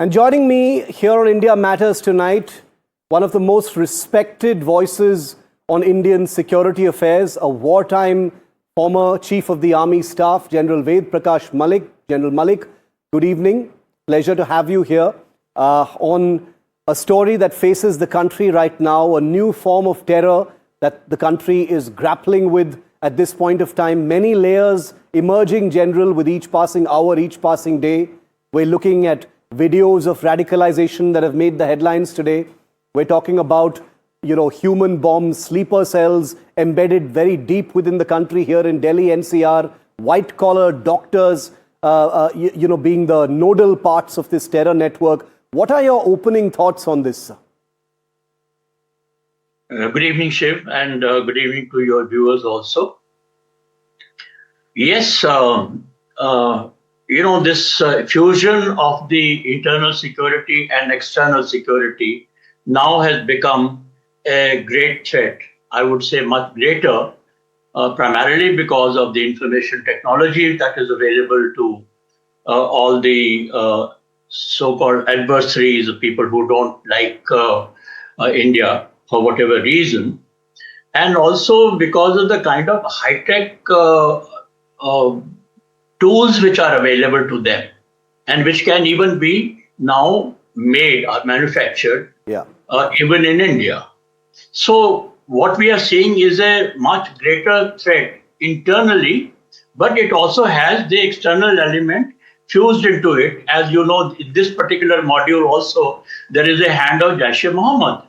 And joining me here on India Matters tonight, one of the most respected voices on Indian security affairs, a wartime former Chief of the Army Staff, General Ved Prakash Malik. General Malik, good evening. Pleasure to have you here on a story that faces the country right now, a new form of terror that the country is grappling with at this point of time. Many layers emerging, General, with each passing hour, each passing day. We're looking at videos of radicalization that have made the headlines today. We're talking about, human bombs, sleeper cells embedded very deep within the country here in Delhi, NCR, white-collar doctors, being the nodal parts of this terror network. What are your opening thoughts on this, sir? Good evening, Shiv, and good evening to your viewers also. Yes, this fusion of the internal security and external security now has become a great threat. I would say much greater, primarily because of the information technology that is available to all the so-called adversaries, people who don't like India for whatever reason, and also because of the kind of high-tech tools which are available to them and which can even be now made or manufactured even in India. So what we are seeing is a much greater threat internally, but it also has the external element fused into it. As you know, in this particular module also, there is a hand of Jaish-e-Mohammed.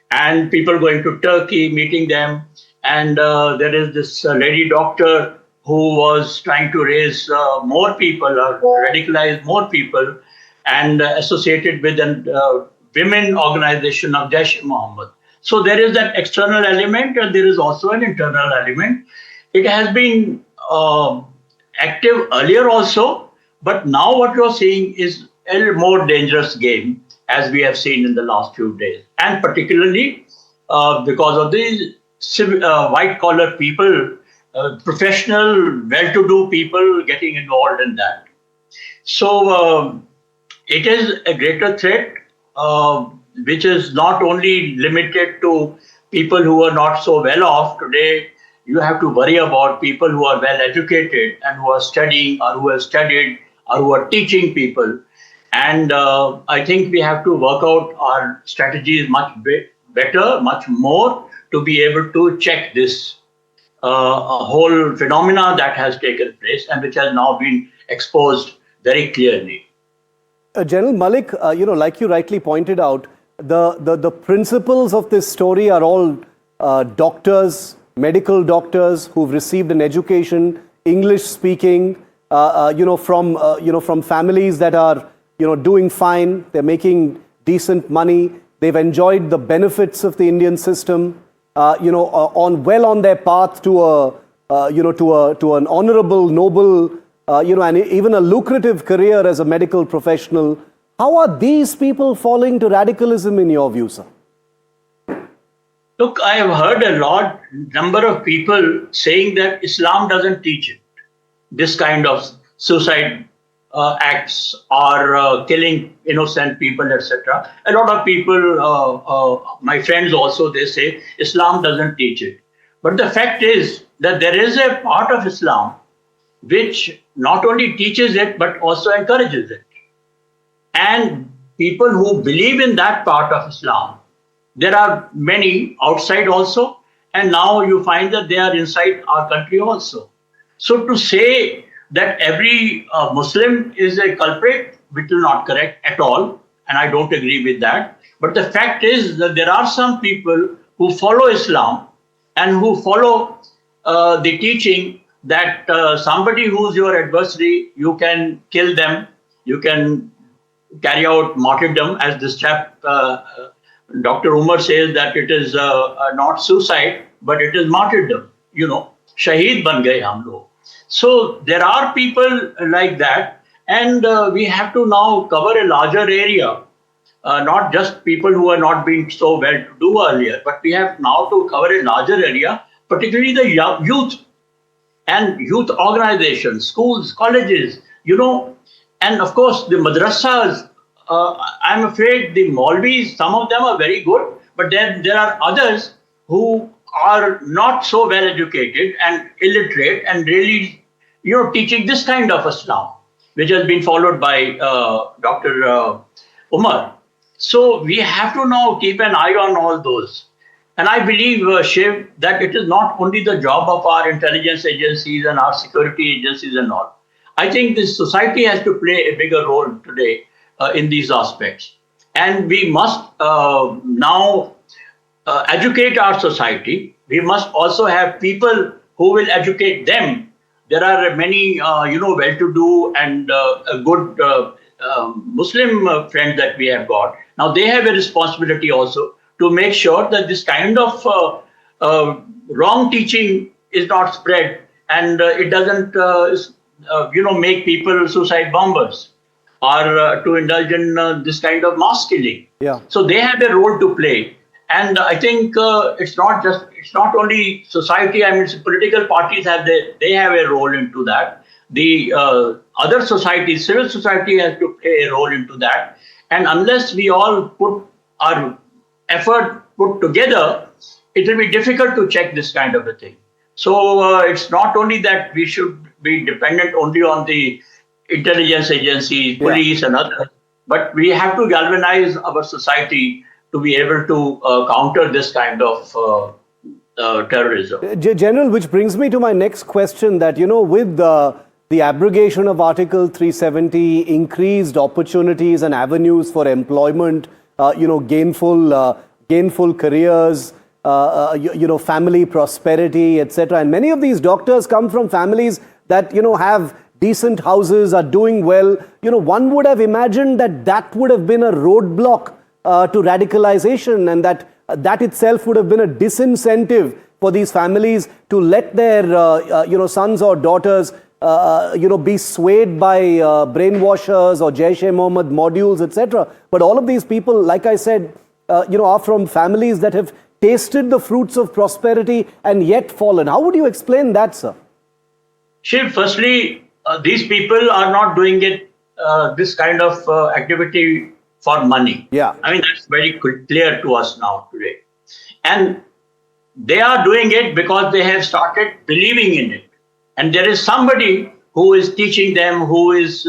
And people going to Turkey, meeting them. And there is this lady doctor who was trying to raise more people or radicalize more people and associated with a women organization of Jaish-e-Mohammed. So there is that external element and there is also an internal element. It has been active earlier also, but now what you're seeing is a more dangerous game, as we have seen in the last few days, and particularly because of the white-collar people, professional, well-to-do people getting involved in that. So it is a greater threat, which is not only limited to people who are not so well off. Today, you have to worry about people who are well educated and who are studying or who have studied or who are teaching people. And I think we have to work out our strategies much better, much more, to be able to check this whole phenomena that has taken place and which has now been exposed very clearly. General Malik, like you rightly pointed out, the principles of this story are all doctors, medical doctors who've received an education, English speaking, from families that are doing fine. They're making decent money. They've enjoyed the benefits of the Indian system. On their path to an honorable, noble, and even a lucrative career as a medical professional. How are these people falling to radicalism in your view, sir? Look, I have heard a number of people saying that Islam doesn't teach it. This kind of suicide acts or killing innocent people, etc. A lot of people, my friends also, they say Islam doesn't teach it. But the fact is that there is a part of Islam which not only teaches it, but also encourages it. And people who believe in that part of Islam, there are many outside also, and now you find that they are inside our country also. So to say that every Muslim is a culprit, which is not correct at all, and I don't agree with that. But the fact is that there are some people who follow Islam and who follow the teaching that somebody who's your adversary, you can kill them, you can carry out martyrdom, as this chap, Dr. Umar says that it is not suicide, but it is martyrdom, Shaheed ban gaye hum log. So there are people like that, and we have to now cover a larger area, not just people who are not being so well to do earlier, but we have now to cover a larger area, particularly the youth and youth organizations, schools, colleges, and of course the madrasas I'm afraid the Maulvis, some of them are very good, but then there are others who are not so well educated and illiterate and really, teaching this kind of Islam, which has been followed by Dr. Umar. So we have to now keep an eye on all those. And I believe, Shiv, that it is not only the job of our intelligence agencies and our security agencies and all. I think this society has to play a bigger role today in these aspects. And we must now educate our society. We must also have people who will educate them. There are many, well-to-do and good Muslim friends that we have got. Now they have a responsibility also to make sure that this kind of wrong teaching is not spread and it doesn't, make people suicide bombers or to indulge in this kind of mass killing. Yeah. So they have a role to play. And I think it's not only society. I mean, political parties they have a role into that. The other societies, civil society has to play a role into that. And unless we all put our effort put together, it will be difficult to check this kind of a thing. So it's not only that we should be dependent only on the intelligence agencies, police and others, but we have to galvanize our society to be able to counter this kind of terrorism. General, which brings me to my next question that, with the abrogation of Article 370, increased opportunities and avenues for employment, gainful careers, family prosperity, etc. And many of these doctors come from families that, have decent houses, are doing well. One would have imagined that would have been a roadblock to radicalization, and that itself would have been a disincentive for these families to let their sons or daughters be swayed by brainwashers or Jaish-e-Mohammed modules, etc. But all of these people, like I said, are from families that have tasted the fruits of prosperity and yet fallen. How would you explain that, sir? Shiv, firstly, these people are not doing it, this kind of activity for money. Yeah. I mean, that's very clear to us now today. And they are doing it because they have started believing in it. And there is somebody who is teaching them, who is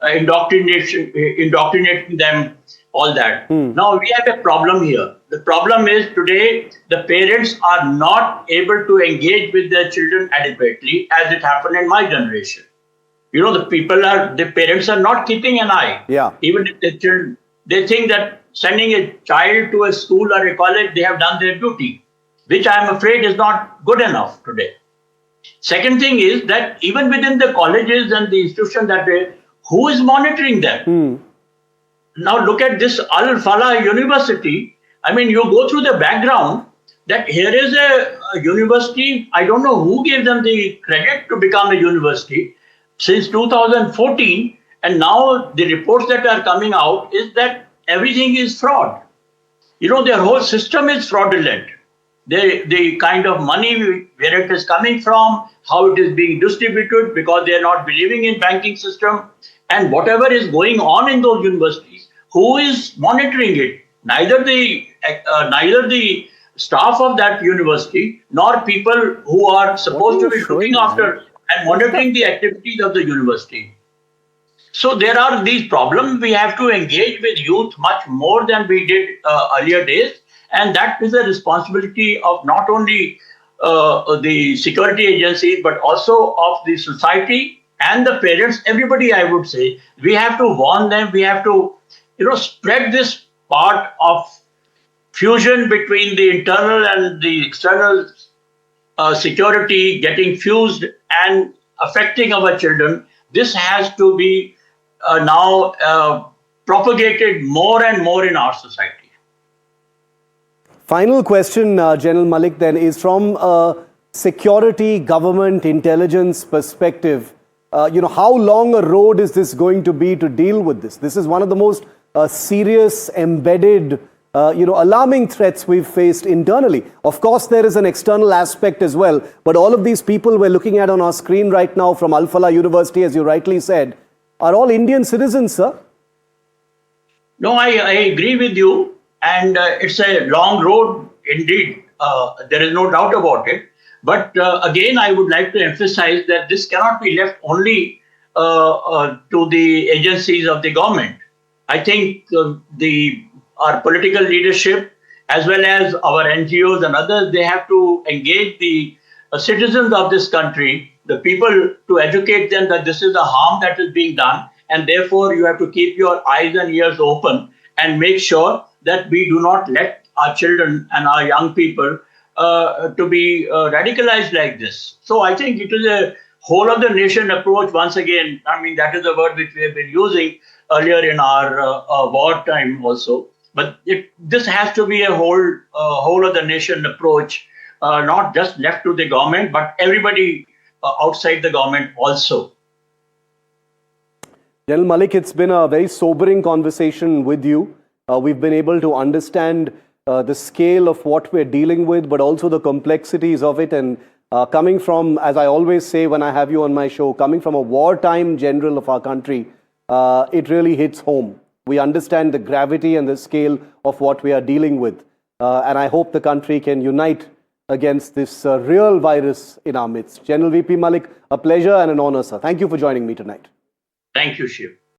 indoctrinating them, all that. Now, we have a problem here. The problem is today, the parents are not able to engage with their children adequately, as it happened in my generation. The parents are not keeping an eye. Yeah. Even if the children, they think that sending a child to a school or a college, they have done their duty, which I am afraid is not good enough today. Second thing is that even within the colleges and the institutions who is monitoring them? Now look at this Al-Falah University. I mean, you go through the background that here is a university. I don't know who gave them the credit to become a university since 2014. And now the reports that are coming out is that everything is fraud. Their whole system is fraudulent. The kind of money, where it is coming from, how it is being distributed, because they are not believing in banking system, and whatever is going on in those universities, who is monitoring it? Neither the staff of that university, nor people who are supposed to be looking after and monitoring the activities of the university. So there are these problems. We have to engage with youth much more than we did earlier days. And that is a responsibility of not only the security agencies, but also of the society and the parents, everybody, I would say. We have to warn them. We have to, spread this part of fusion between the internal and the external security getting fused and affecting our children. This has to be now propagated more and more in our society. Final question, General Malik, then, is from a security, government, intelligence perspective. How long a road is this going to be to deal with this? This is one of the most serious, embedded, alarming threats we've faced internally. Of course, there is an external aspect as well. But all of these people we're looking at on our screen right now from Al-Falah University, as you rightly said, are all Indian citizens, sir? No, I agree with you. And it's a long road indeed. There is no doubt about it. But again, I would like to emphasize that this cannot be left only to the agencies of the government. I think our political leadership, as well as our NGOs and others, they have to engage the citizens of this country, the people, to educate them that this is the harm that is being done. And therefore, you have to keep your eyes and ears open and make sure that we do not let our children and our young people to be radicalized like this. So I think it is a whole of the nation approach. Once again, I mean, that is the word which we have been using earlier in our wartime also. But this has to be a whole of the nation approach, not just left to the government, but everybody outside the government also. General Malik, it's been a very sobering conversation with you. We've been able to understand the scale of what we're dealing with, but also the complexities of it. And coming from, as I always say when I have you on my show, coming from a wartime general of our country, it really hits home. We understand the gravity and the scale of what we are dealing with. And I hope the country can unite against this real virus in our midst. General V.P. Malik, a pleasure and an honor, sir. Thank you for joining me tonight. Thank you, Shiv.